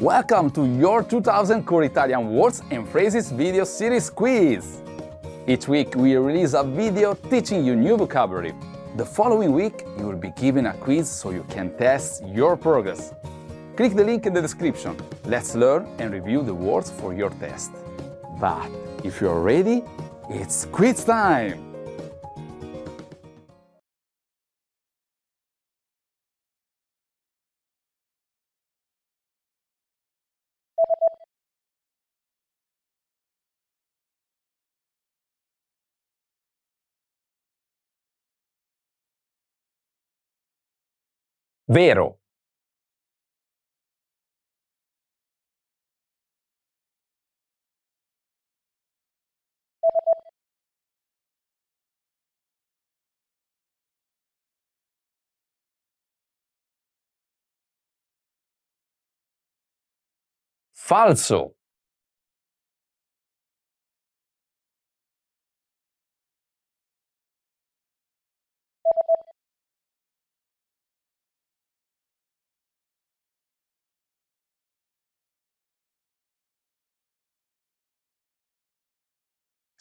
Welcome to your 2000 Core Italian Words and Phrases video series quiz! Each week we release a video teaching you new vocabulary. The following week you will be given a quiz so you can test your progress. Click the link in the description. Let's learn and review the words for your test. But if you're ready, it's quiz time! Vero. Falso.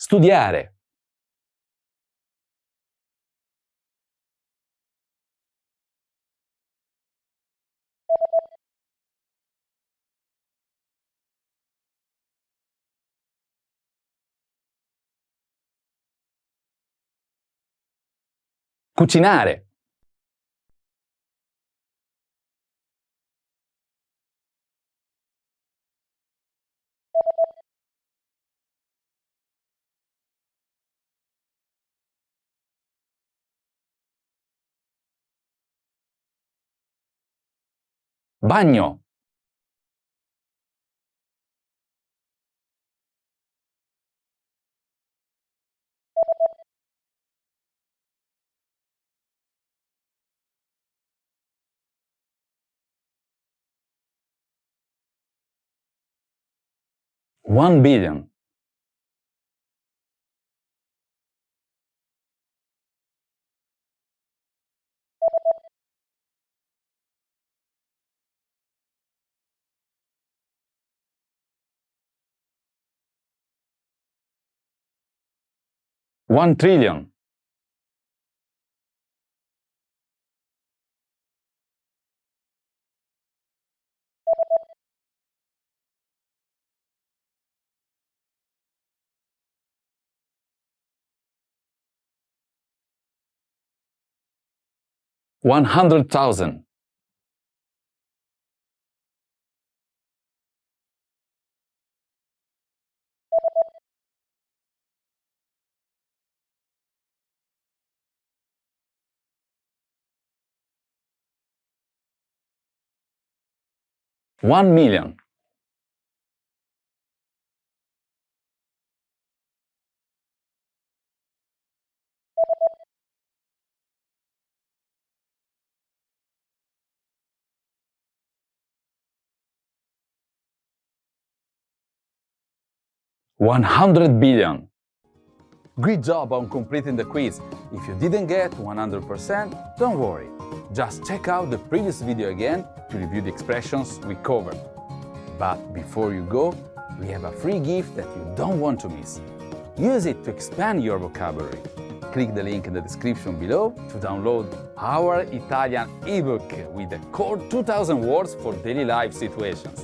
Studiare. Cucinare. Bagno. $1 billion. $1 trillion. $100,000. $1 million. $100 billion. Great job on completing the quiz. If you didn't get 100%, don't worry. Just check out the previous video again to review the expressions we covered. But before you go, we have a free gift that you don't want to miss. Use it to expand your vocabulary. Click the link in the description below to download our Italian ebook with the core 2000 words for daily life situations.